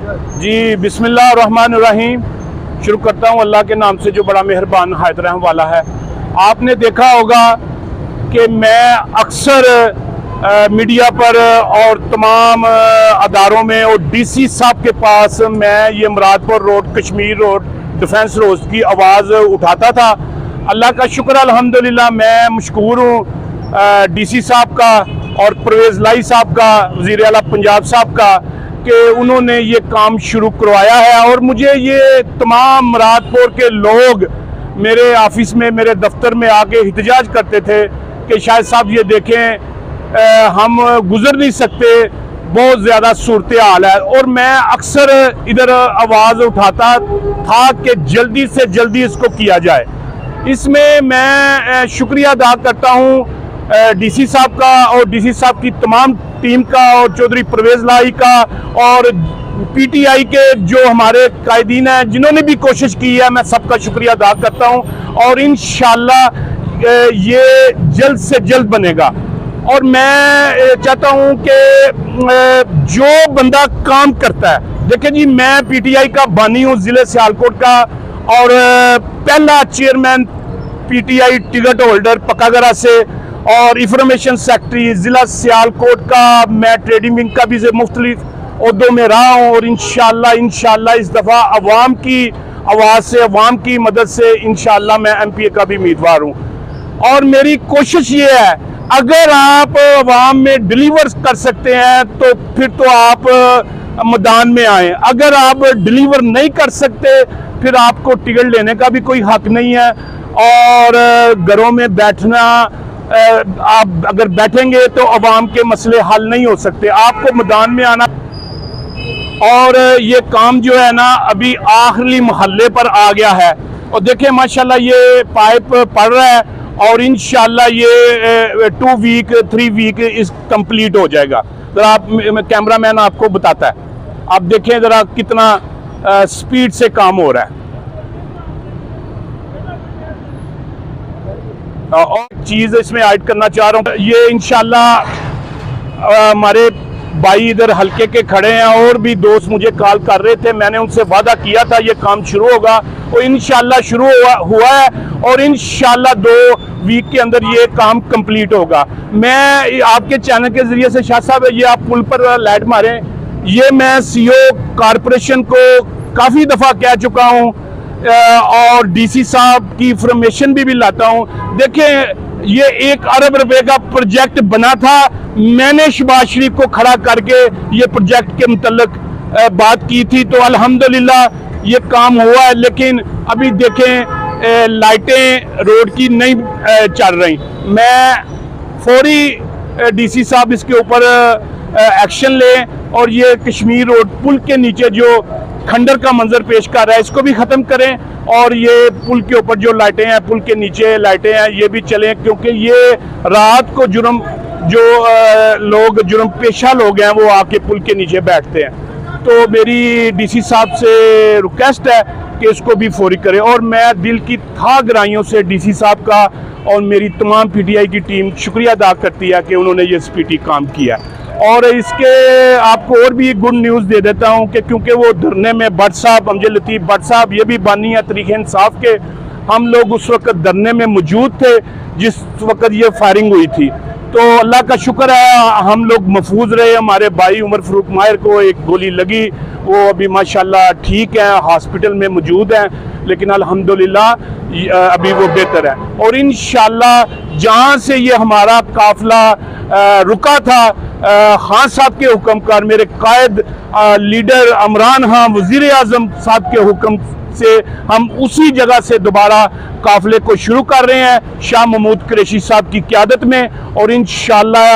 जी बिस्मिल्लाहिर्रहमानिर्रहीम। शुरू करता हूँ अल्लाह के नाम से जो बड़ा मेहरबान नहायत रहम वाला है। आपने देखा होगा कि मैं अक्सर मीडिया पर और तमाम अदारों में और डीसी साहब के पास मैं ये Muradpur road, Kashmir road, defence road की आवाज़ उठाता था। अल्लाह का शुक्र अल्हम्दुलिल्लाह, मैं मशकूर हूँ डीसी साहब का और परवेज़ लाई साहब का, वज़ीर आला पंजाब साहब का, कि उन्होंने ये काम शुरू करवाया है। और मुझे ये तमाम मुरादपुर के लोग मेरे ऑफिस में, मेरे दफ्तर में आके एहतजाज करते थे कि शायद साहब ये देखें हम गुजर नहीं सकते, बहुत ज़्यादा सूरत हाल है। और मैं अक्सर इधर आवाज़ उठाता था कि जल्दी से जल्दी इसको किया जाए। इसमें मैं शुक्रिया अदा करता हूँ डीसी साहब का और डीसी साहब की तमाम टीम का और चौधरी परवेज़ लाई का और पीटीआई के जो हमारे कायदीन हैं जिन्होंने भी कोशिश की है, मैं सबका शुक्रिया अदा करता हूँ। और इंशाअल्लाह ये जल्द से जल्द बनेगा। और मैं चाहता हूँ कि जो बंदा काम करता है, देखिए जी, मैं पीटीआई का बानी हूँ ज़िले सियालकोट का और पहला चेयरमैन पीटीआई टिकट होल्डर पक्कागरा से और इंफॉर्मेशन सेक्रेटरी ज़िला सियालकोट का। मैं ट्रेडिंग विंग का भी मुख्तलिफ ओहदों में रहा हूँ और इंशाअल्लाह इस दफ़ा अवाम की आवाज़ से, अवाम की मदद से इंशाअल्लाह मैं एमपीए का भी उम्मीदवार हूँ। और मेरी कोशिश ये है, अगर आप अवाम में डिलीवर कर सकते हैं तो फिर तो आप मैदान में आए। अगर आप डिलीवर नहीं कर सकते फिर आपको टिकट लेने का भी कोई हक नहीं है। और घरों में बैठना, आप अगर बैठेंगे तो अवाम के मसले हल नहीं हो सकते, आपको मैदान में आना। और ये काम जो है ना अभी आखिरी महल्ले पर आ गया है और देखिए माशाल्लाह ये पाइप पड़ रहा है और इंशाल्लाह ये 2 वीक 3 वीक इस कंप्लीट हो जाएगा। जरा आप, कैमरामैन आपको बताता है, आप देखें ज़रा कितना स्पीड से काम हो रहा है। और चीज़ इसमें ऐड करना चाह रहा हूँ, ये इंशाल्लाह हमारे भाई इधर हल्के के खड़े हैं और भी दोस्त मुझे कॉल कर रहे थे, मैंने उनसे वादा किया था ये काम शुरू होगा और इंशाल्लाह शुरू हुआ है और इंशाल्लाह 2 वीक के अंदर ये काम कंप्लीट होगा। मैं आपके चैनल के ज़रिए से, शाह साहब ये आप पुल पर लाइट मारें, ये मैं सीओ कॉरपोरेशन को काफ़ी दफ़ा कह चुका हूँ और डीसी साहब की इंफॉर्मेशन भी लाता हूँ। देखें, ये 1 अरब रुपए का प्रोजेक्ट बना था, मैंने शहबाज शरीफ को खड़ा करके ये प्रोजेक्ट के मुतल्लिक बात की थी, तो अल्हम्दुलिल्लाह ये काम हुआ है। लेकिन अभी देखें लाइटें रोड की नहीं चल रही। मैं फौरी डीसी साहब इसके ऊपर एक्शन लें और ये कश्मीर रोड पुल के नीचे जो खंडर का मंजर पेश कर रहा है इसको भी ख़त्म करें और ये पुल के ऊपर जो लाइटें हैं, पुल के नीचे लाइटें हैं, ये भी चलें, क्योंकि ये रात को लोग जुर्म पेशा लोग हैं वो आके पुल के नीचे बैठते हैं। तो मेरी डीसी साहब से रिक्वेस्ट है कि इसको भी फौरी करें। और मैं दिल की था गहराइयों से डीसी साहब का और मेरी तमाम पीटीआई की टीम शुक्रिया अदा करती है कि उन्होंने ये स्पीडी काम किया। और इसके आपको और भी गुड न्यूज़ दे देता हूं कि क्योंकि वो धरने में भट्ट साहब, अमजद लतीफ़ भट्ट साहब, ये भी बानी है तहरीक इंसाफ के, हम लोग उस वक्त धरने में मौजूद थे जिस वक्त ये फायरिंग हुई थी। तो अल्लाह का शुक्र है हम लोग महफूज रहे। हमारे भाई उमर फारूक माहिर को एक गोली लगी, वो अभी माशाल्लाह ठीक है, हॉस्पिटल में मौजूद हैं, लेकिन अल्हम्दुलिल्लाह अभी वो बेहतर है। और इंशाल्लाह जहाँ से ये हमारा काफिला रुका था, खान साहब के हुक्म कर, मेरे कायद लीडर इमरान खान वज़ीर आज़म साहब के हुक्म से हम उसी जगह से दोबारा काफिले को शुरू कर रहे हैं शाह महमूद कुरैशी साहब की क़यादत में। और इंशाअल्लाह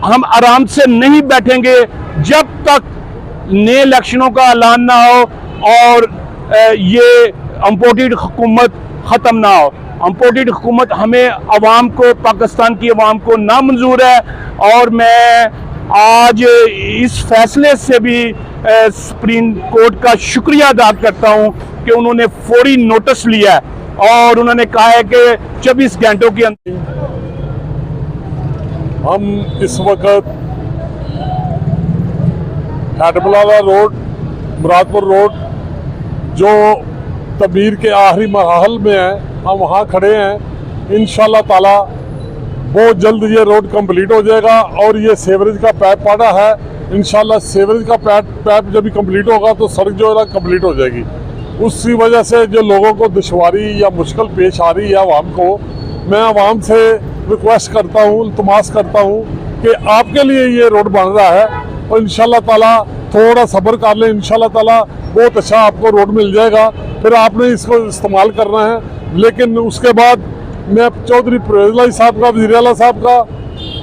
हम आराम से नहीं बैठेंगे जब तक नए इलेक्शनों का ऐलान ना हो और ये इम्पोर्टेड हुकूमत ख़त्म ना हो। इम्पोर्टेड हुकूमत हमें आवाम को, पाकिस्तान की आवाम को नामंजूर है। और मैं आज इस फैसले से भी सुप्रीम कोर्ट का शुक्रिया अदा करता हूं कि उन्होंने फौरी नोटिस लिया है और उन्होंने कहा है कि 24 घंटों के अंदर। हम इस वक्त हैडबलाला रोड, मुरादपुर रोड जो तमीर के आखिरी मरहल में है, हम वहाँ खड़े हैं। इंशाल्लाह ताला बहुत जल्द ये रोड कंप्लीट हो जाएगा। और ये सीवरेज का पाइप पड़ा है, इंशाल्लाह सीवरेज का पाइप जब भी कंप्लीट होगा तो सड़क जो है कंप्लीट हो जाएगी। उसी वजह से जो लोगों को दुश्वारी या मुश्किल पेश आ रही है आवाम को, मैं आवाम से रिक्वेस्ट करता हूँ, इल्तमास करता हूँ कि आपके लिए ये रोड बन रहा है और इंशाल्लाह ताला थोड़ा सब्र कर लें, इंशाल्लाह ताला बहुत अच्छा आपको रोड मिल जाएगा। फिर आपने इसको इस्तेमाल करना है। लेकिन उसके बाद मैं चौधरी परवेज़ साहब का, वज़ीर आला साहब का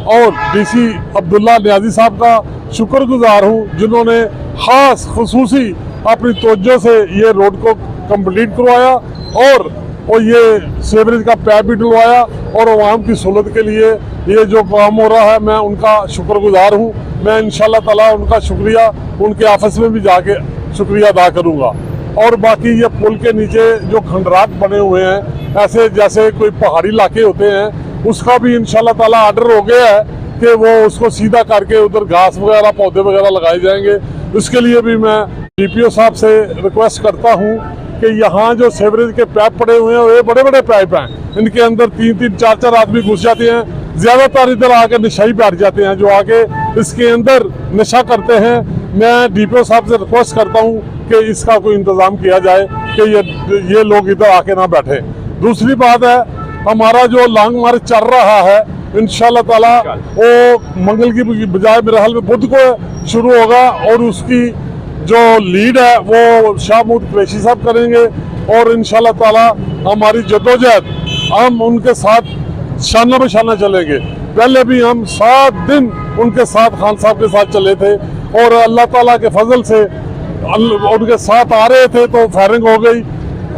और डीसी अब्दुल्ला नियाजी साहब का शुक्रगुजार हूँ, जिन्होंने ख़ास खुसूसी अपनी तवज्जो से ये रोड को कंप्लीट करवाया और ये सीवरेज का पाइप भी डलवाया और आवाम की सहूलत के लिए ये जो काम हो रहा है, मैं उनका शुक्रगुजार हूँ। मैं इंशाल्लाह ताला उनका शुक्रिया उनके ऑफिस में भी जाके शुक्रिया अदा करूँगा। और बाकी ये पुल के नीचे जो खंडरात बने हुए हैं, ऐसे जैसे कोई पहाड़ी इलाके होते हैं, उसका भी इंशाल्लाह ताला आर्डर हो गया है कि वो उसको सीधा करके उधर घास वगैरह पौधे वगैरह लगाए जाएंगे। उसके लिए भी मैं DPO साहब से रिक्वेस्ट करता हूँ कि यहाँ जो सीवरेज के पाइप पड़े हुए हैं, ये बड़े बड़े पाइप हैं, इनके अंदर 3-3, 4-4 आदमी घुस जाते हैं। ज़्यादातर इधर आके नशाई बैठ जाते हैं, जो आके इसके अंदर नशा करते हैं। मैं DPO साहब से रिक्वेस्ट करता हूँ कि इसका कोई इंतज़ाम किया जाए कि ये लोग इधर आके ना बैठे। दूसरी बात है, हमारा जो लॉन्ग मार्च चल रहा है, इंशाल्लाह ताला वो मंगल की बजाय मेरे हाल में बुध को शुरू होगा और उसकी जो लीड है वो शाह महमूद कुरैशी साहब करेंगे। और इंशाल्लाह ताला हमारी जद्दोजहद, हम उनके साथ शाना बशाना चलेंगे। पहले भी हम 7 दिन उनके साथ खान साहब के साथ चले थे और अल्लाह ताला के फजल से उनके साथ आ रहे थे तो फायरिंग हो गई।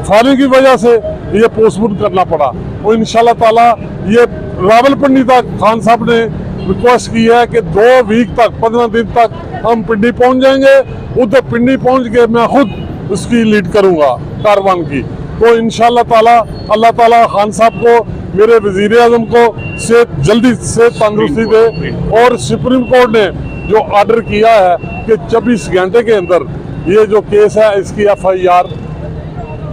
फायरिंग की वजह से ये पोस्टपोन करना पड़ा। और इंशाल्लाह ताला ये रावलपिंडी तक खान साहब ने रिक्वेस्ट की है कि 2 वीक तक, 15 दिन तक हम पिंडी पहुंच जाएंगे। उधर पिंडी पहुंच के मैं खुद उसकी लीड करूंगा कारवान की। तो इंशाल्लाह ताला अल्लाह ताला खान साहब को, मेरे वजीर आजम को जल्दी से तंदुरुस्ती दे। और सुप्रीम कोर्ट ने जो ऑर्डर किया है कि 24 घंटे के अंदर ये जो केस है इसकी FIR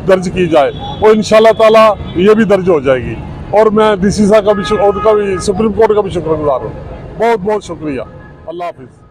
दर्ज की जाए, और इंशाल्लाह ताला ये भी दर्ज हो जाएगी। और मैं DC साहब का भी, सुप्रीम कोर्ट का भी शुक्रगुजार हूँ। बहुत बहुत शुक्रिया। अल्लाह हाफिज़।